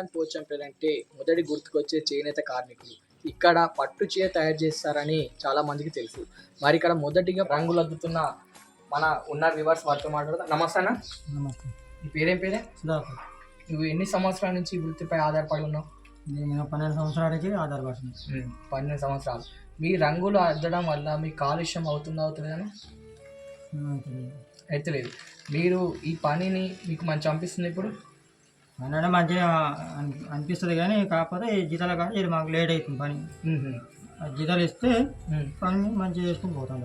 భూదాన్ పోచంపల్లి అంటే మొదటి గుర్తుకొచ్చే చేనేత కార్మికులు. ఇక్కడ పట్టు చీర తయారు చేస్తారని చాలా మందికి తెలుసు. మరి ఇక్కడ మొదటిగా రంగులు అద్దుతున్న మన ఉన్న వివర్స్ వారితో మాట్లాడదాం. నమస్తే అన్న. నమస్తే. నీ పేరేం పేరే? సుధాకర్. నువ్వు ఎన్ని సంవత్సరాల నుంచి ఈ వృత్తిపై ఆధారపడి ఉన్నావు? నేను 12 సంవత్సరాలకి ఆధారపడుతున్నాను. 12 సంవత్సరాలు. మీ రంగులు అద్దడం వల్ల మీ కాలుష్యం అవుతుందని అయితే లేదు. మీరు ఈ పనిని మీకు మంచి అనిపిస్తుంది ఇప్పుడు? అన్నడే మంచిగా అనిపిస్తుంది కానీ కాకపోతే జీతాలు కానీ ఇది మాకు లేట్ అవుతుంది పని. జీతాలు ఇస్తే పని మంచిగా చేసుకుని పోతాం.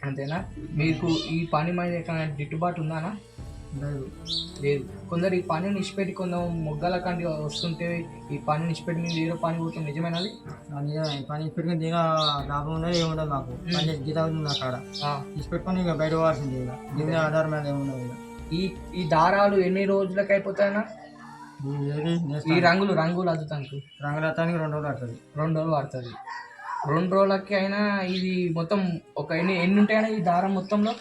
అంతేనా? మీకు ఈ పని మీద ఎక్కడ గిట్టుబాటు ఉందానా? లేదు. కొందరు ఈ పని నిష్పెట్టి కొందరు మొగ్గల కంటి వస్తుంటే ఈ పని నిష్పెట్టి మీరు ఏదో పని పోతుంది, నిజమేనది? పని ఇప్పటికీ దీని లాభం ఉండదు ఏముండదు మాకు. పని జీతాలు ఉంది అక్కడ నిష్పెట్టుకొని ఇక బయట పోవాల్సింది. ఇక దీని ఆధారం మీద ఏముండదు. ఈ దారాలు ఎన్ని రోజులకి అయిపోతాయన్నా? ఈ రంగులు అద్దుతానికి రంగులు అత్తానికి 2 రోజులు పడుతుంది. 2 రోజులు పడుతుంది. 2 రోజులకి అయినా ఇది మొత్తం ఒక ఎన్ని ఉంటాయన్నా ఈ దారం మొత్తంలో?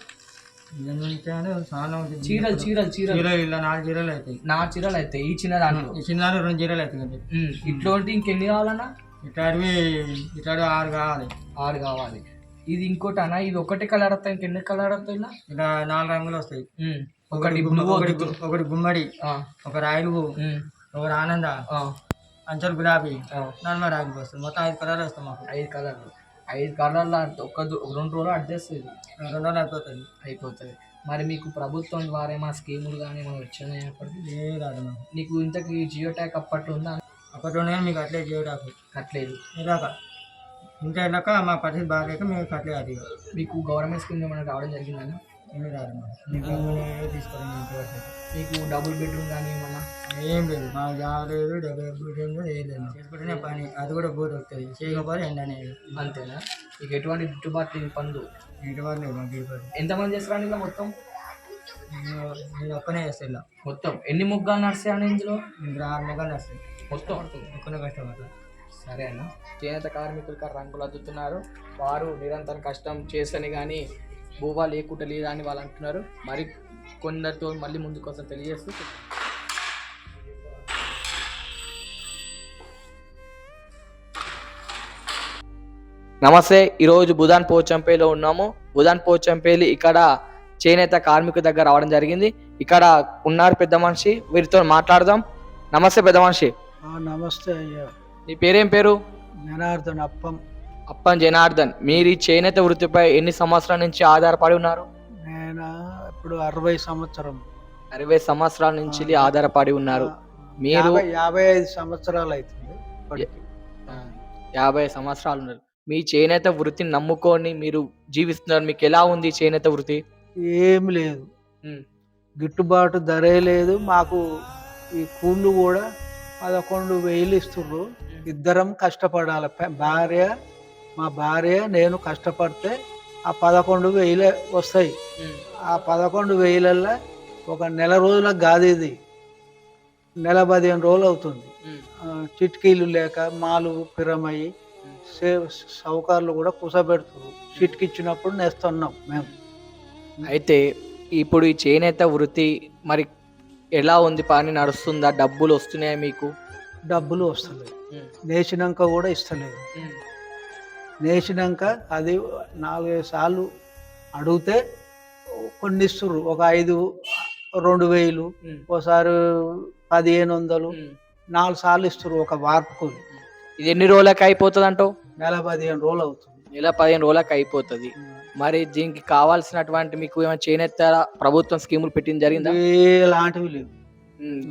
చీరలు చీరలు చీరలు ఇలా 4 చీరలు అవుతాయి. 4 చీరలు అవుతాయి. ఈ చిన్న దాంట్లో 2 చీరలు అవుతాయి. ఇట్లాంటి ఇంకెన్ని కావాలన్నా? ఇట్లాంటివి 6 కావాలి. 6 కావాలి. ఇది ఇంకోటి అన్న, ఇది ఒకటి కలర్ వస్తాయి. ఇంకెన్ని కలర్ వస్తాయి? ఇలా 4 రంగులు వస్తాయి. ఒకటి గుమ్మడి, ఒక రాయలు, ఒకటి ఆనంద, అంచల్ గులాబీ, నల్ల రాగి వస్తుంది. మొత్తం 5 కలర్లు వస్తాయి మాకు. 5 కలర్లు. 5 కలర్లు 2 రోజులు అడ్జస్ట్ 2 రోజులు అయిపోతుంది. మరి మీకు ప్రభుత్వం ద్వారా ఏమైనా స్కీములు కానీ ఏమైనా వచ్చినాయి? అప్పటికి ఏ రాదు మాకు. నీకు ఇంతకీ జియో ట్యాగ్ అప్పట్లో ఉందా? అప్పట్లోనే మీకు అట్లే జియో ట్యాగ్ కట్టలేదు. ఇలాక ఇంకా వెళ్ళాక మా పరిస్థితి బాగాలేక మేము కట్టలేదు. అది మీకు గవర్నమెంట్ స్కీమ్ ఏమైనా రావడం జరిగిందని? ఏమీ రాదు మాకు. తీసుకోవాలి. మీకు డబుల్ బెడ్రూమ్ కానీ ఏమన్నా? ఏం లేదు. మాకు జాబ్ లేదు, డబుల్ బెడ్రూమ్ ఏం లేదు. చేసుకుంటేనే పని, అది కూడా బోర్ వస్తుంది. చేయకపోతే ఎండనే. అంతేనా? మీకు ఎటువంటి గిట్టుబాటు పనులు? గిట్టుబాటు లేదు మాకు. గిట్టుబాటు ఎంతమంది చేస్తారని ఇలా మొత్తం? నేను ఒక్కనే చేస్తాను. ఇలా మొత్తం ఎన్ని మొగ్గాలు నడుస్తాయని ఇందులో? 6 మొగ్గాలు నడుస్తాయి మొత్తం. ఒక్కనే కష్టపడతాను. సరే అన్న. చేనేత కార్మికులు రంగులు అద్దుతున్నారు. వారు నిరంతరం కష్టం చేస్తేనే కానీ భూవా లేకుండా లేదా అని వాళ్ళు అంటున్నారు. మరి కొందరితో మళ్ళీ ముందు కోసం తెలియజేస్తూ నమస్తే. ఈరోజు భూదాన్ పోచంపల్లిలో ఉన్నాము. భూదాన్ పోచంపల్లి ఇక్కడ చేనేత కార్మికుల దగ్గర రావడం జరిగింది. ఇక్కడ ఉన్నారు పెద్ద మనిషి, వీరితో మాట్లాడదాం. నమస్తే పెద్ద మనిషి. నమస్తే అయ్యా. నీ పేరేం పేరు? జనార్దన్. అప్పం జనార్దన్. మీరు ఈ చేనేత వృత్తిపై ఎన్ని సంవత్సరాల నుంచి ఆధారపడి ఉన్నారు? నేను ఇప్పుడు 60 సంవత్సరం. 60 సంవత్సరాల నుంచి ఆధారపడి ఉన్నారు. మీరు 55 సంవత్సరాలు అవుతుంది. 50 సంవత్సరాలు ఉన్నారు. మీ చేనేత వృత్తిని నమ్ముకొని మీరు జీవిస్తున్నారు. మీకు ఎలా ఉంది చేనేత వృత్తి? ఏమి లేదు, గిట్టుబాటు ధరే లేదు మాకు. ఈ కూళ్ళు కూడా 11,000 ఇస్తుర్రు. ఇద్దరం కష్టపడాలి. మా భార్య నేను కష్టపడితే ఆ 11,000 వస్తాయి. ఆ 11,000 ఒక నెల రోజులకు కాదు, ఇది నెల 15 రోజులు అవుతుంది. చిట్కీలు లేక మాలు పిరమయ్యి సౌకర్యాలు కూడా కుసబెడుతున్నారు. చిట్కిచ్చినప్పుడు నేస్తున్నాం మేము. అయితే ఇప్పుడు ఈ చేనేత వృత్తి మరి ఎలా ఉంది? పని నడుస్తుందా? డబ్బులు వస్తున్నాయా మీకు? డబ్బులు వస్తలేదు. నేసినాక కూడా ఇస్తలేదు. నేసినాక అది 4-5 సార్లు అడిగితే కొన్ని ఇస్తుర్రు. ఒక 2,000, ఒకసారి 1,500, 4 సార్లు ఇస్తుర్రు ఒక వార్పుకు. ఇది ఎన్ని రోజులకి అయిపోతుంది అంటావు? నెల 15 రోజులు అవుతుంది. నెల 15 రోజులకి అయిపోతుంది. మరి దీనికి కావాల్సినటువంటి మీకు ఏమైనా చేనేత ప్రభుత్వం స్కీములు పెట్టింది జరిగిందా? ఎలాంటివి లేవు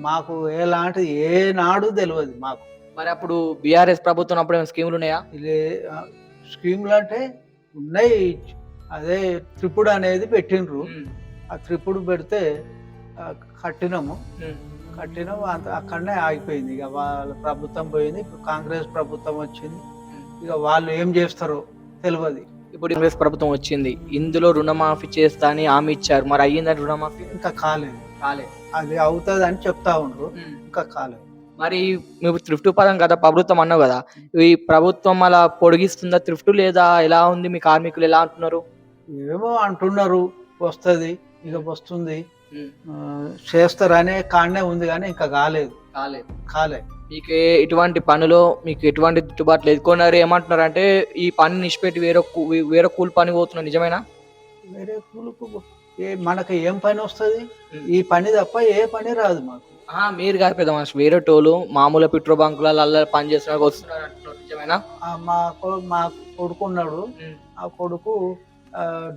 మాకు. ఎలాంటిది ఏనాడు తెలియదు మాకు. మరి అప్పుడు బీఆర్ఎస్ ప్రభుత్వం అప్పుడు ఏమైనా స్కీములు ఉన్నాయా? స్కీములు అంటే ఉన్నాయి. అదే త్రిపుడు అనేది పెట్టిండ్రు. ఆ త్రిపుడు పెడితే కట్టినాము. అక్కడనే ఆగిపోయింది. ఇక వాళ్ళ ప్రభుత్వం పోయింది. ఇప్పుడు కాంగ్రెస్ ప్రభుత్వం వచ్చింది. ఇక వాళ్ళు ఏం చేస్తారో తెలియదు. ఇప్పుడు కాంగ్రెస్ ప్రభుత్వం వచ్చింది, ఇందులో రుణమాఫీ చేస్తా అని హామీ ఇచ్చారు. మరి అయ్యిందని రుణమాఫీ? ఇంకా కాలేదు. అది అవుతుంది అని చెప్తా ఉండ్రు, ఇంకా కాలేదు. మరి మీరు థ్రిఫ్ట్ పదం కదా ప్రభుత్వం అన్నావు కదా, ఈ ప్రభుత్వం అలా పొడిగిస్తుందా థ్రిఫ్ట్, లేదా ఎలా ఉంది? మీ కార్మికులు ఎలా అంటున్నారు? ఏమో అంటున్నారు, వస్తుంది, ఇక వస్తుంది, చేస్తారనే కాడనే ఉంది కానీ ఇంకా కాలేదు. మీకు ఇటువంటి పనిలో మీకు ఎటువంటి గిట్టుబాటు లేదు. కొన్నారు ఏమంటున్నారు అంటే ఈ పని నిష్పెట్టి వేరే కూలి పని పోతున్నారు, నిజమేనా? వేరే కూలికి మనకి ఏం పని వస్తుంది? ఈ పని తప్ప ఏ పని రాదు మాకు. మీరు కాదు పెద్ద మనిషి, వేరే టోలు మామూలు పెట్రోల్ బంకులలో పని చేస్తున్నారు వస్తున్నారు అంటున్నారు, నిజమేనా? మా కొడుకున్నాడు, ఆ కొడుకు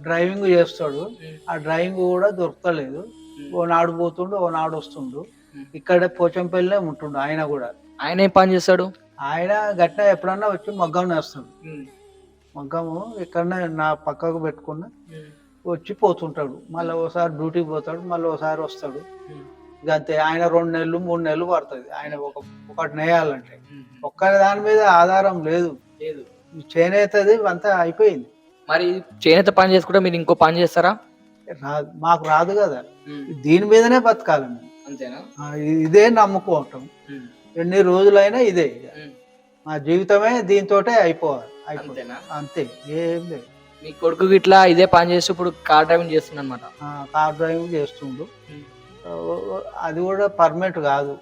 డ్రైవింగ్ చేస్తాడు. ఆ డ్రైవింగ్ కూడా దొరకలేదు. ఓ నాడు పోతుండు, ఓ నాడు వస్తుండు. ఇక్కడ పోచంపల్లినే ఉంటుండు. ఆయన కూడా ఆయన ఏం పని చేస్తాడు? ఆయన గట్టిన ఎప్పుడన్నా వచ్చి మగ్గం నేస్తాడు. మగ్గము ఇక్కడనే నా పక్కకు పెట్టుకున్న వచ్చి పోతుంటాడు. మళ్ళీ ఒకసారి డ్యూటీకి పోతాడు, మళ్ళీ ఒకసారి వస్తాడు. ఇక అంతే. ఆయన 2 నెలలు 3 నెలలు పడుతుంది ఆయన ఒకటి నేయాలంటే. ఒక్కరి దాని మీద ఆధారం లేదు. చేనేతది అంతా అయిపోయింది. మరి చేనేత పని చేసుకుంటే మీరు ఇంకో పని చేస్తారా? రాదు, మాకు రాదు కదా. దీని మీదనే బతకాలి మేము. అంతేనా? ఇదే నమ్ముకోవటం. ఎన్ని రోజులైనా ఇదే. మా జీవితమే దీంతో అయిపోవాలి. అంతే, ఏం లేదు. మీ కొడుకు ఇట్లా ఇదే పని చేసి ఇప్పుడు కార్ డ్రైవింగ్ చేస్తుంది అనమాట. కార్ డ్రైవింగ్ చేస్తుండు. అది కూడా పర్మనెంట్ కాదు.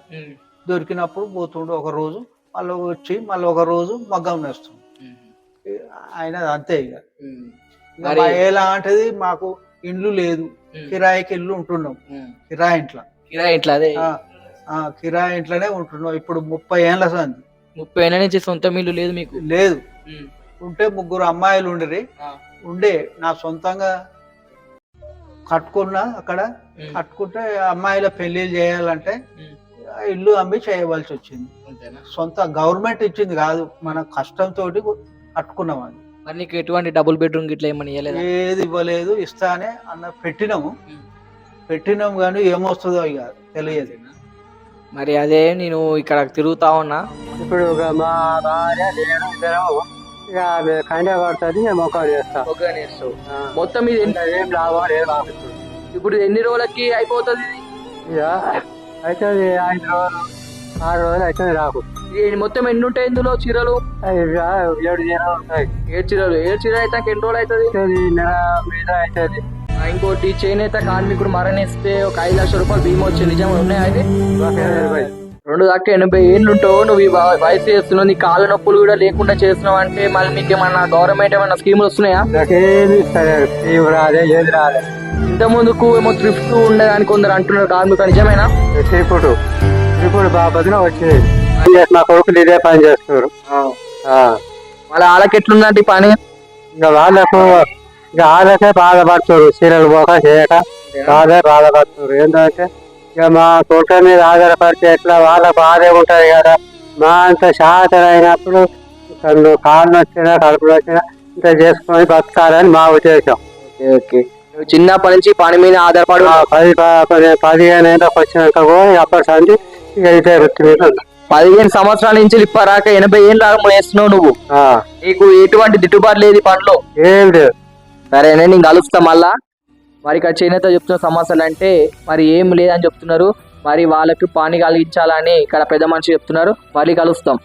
దొరికినప్పుడు పోతుండు ఒక రోజు, మళ్ళీ వచ్చి మళ్ళీ ఒక రోజు మగ్గం నేస్తుండు. ఆయన అంతే. ఇక ఎలాంటిది మాకు ఇండ్లు లేదు, కిరాయికి ఇల్లు ఉంటున్నాం. కిరాయి ఇంట్లో అదే కిరాయి ఇంట్లోనే ఉంటున్నాం. ఇప్పుడు 30 ఏళ్ళ సంది. 30 ఏళ్ళ నుంచి సొంత ఇల్లు లేదు మీకు? లేదు. ఉంటే 3 అమ్మాయిలు ఉండే నా సొంతంగా కట్టుకున్నా. అక్కడ కట్టుకుంటే అమ్మాయిల పెళ్లిళ్ళు చేయాలంటే ఇల్లు అమ్మి చేయవలసి వచ్చింది. సొంత గవర్నమెంట్ ఇచ్చింది కాదు, మన కష్టంతో కట్టుకున్నాం. అది మరి నీకు ఎటువంటి డబుల్ బెడ్రూమ్ గిట్లా ఏమని ఇవ్వలేదు? ఏది ఇవ్వలేదు. ఇస్తానే అన్న పెట్టినాము కానీ ఏమొస్తుందో ఇక తెలియదు. మరి అదే నేను ఇక్కడ తిరుగుతా ఉన్నా. ఇప్పుడు మా భార్య నేను ఇద్దరం ఇక కండ పడుతుంది, మొక్కలు చేస్తాం. మొత్తం ఇది ఏం లాభం లేదు. ఇప్పుడు ఎన్ని రోజులకి అయిపోతుంది? ఇక అయితే 5 రోజులు 6 రోజులు అయితే రాకు. మొత్తం ఎన్ని ఉంటాయి ఇందులో చీరలు? 7 చీరలు ఉంటాయి. 7 చీరలు. 7 చీరలు అయితే ఎన్ని రోజులు అవుతుంది? నెల మీద అవుతుంది. ఇంకోటి చేనేత కార్మికుడు మరణిస్తే ఒక 5 లక్షల రూపాయలు బీమా వచ్చి నిజం ఉన్నాయా? అది 2 దాకా 80 ఏళ్ళు ఉంటావు నువ్వు ఈ వయసు చేస్తున్నావు, నీ కాళ్ళ నొప్పులు కూడా లేకుండా చేస్తున్నావు అంటే మళ్ళీ మీకు ఏమన్నా గవర్నమెంట్ ఏమన్నా స్కీములు వస్తున్నాయా? నాకేమి స్కీమ్ రాలే, ఏది రాలే. ఇంత ముందుకు ఏమో థ్రిఫ్ట్ ఉండేదానికి కొందరు అంటున్నారు కార్మికులు, నిజమేనా? ఇప్పుడు బాబులో వచ్చింది. మా కొడుకులు ఇదే పని చేస్తున్నారు. మళ్ళీ వాళ్ళకి ఎట్లుందంటే పని? ఇంకా వాళ్ళకే బాధపడుతున్నారు. చీరలు పోక చేయక బాధపడుతున్నారు. ఏంటంటే ఇక మా కొడుకు మీద ఆధారపడితే ఎట్లా వాళ్ళకు బాధే ఉంటుంది కదా. మా అంత శాతం అయినప్పుడు కాళ్ళు వచ్చినా కడుపులు వచ్చినా ఇంత చేసుకొని బతకాలని మా ఉద్దేశం. నువ్వు చిన్నప్పటి నుంచి పని మీద ఆధారపడి 15 ఏళ్ళకి వచ్చినాక అప్పటి సంది ఇక ఇదే వృత్తి మీద 15 సంవత్సరాల నుంచి ఇప్పరాక 80 ఏళ్ళు వేస్తున్నావు నువ్వు. నీకు ఎటువంటి దిట్టుబాటు లేదు ఈ పనిలో? ఏం లేదు. సరే నేను కలుస్తా మళ్ళా. మరి ఇక్కడ చేనేత చెప్తున్న సమస్యలు అంటే మరి ఏం లేదని చెప్తున్నారు. మరి వాళ్ళకి పని కలిగించాలని ఇక్కడ పెద్ద మనిషి చెప్తున్నారు. మళ్ళీ కలుస్తాం.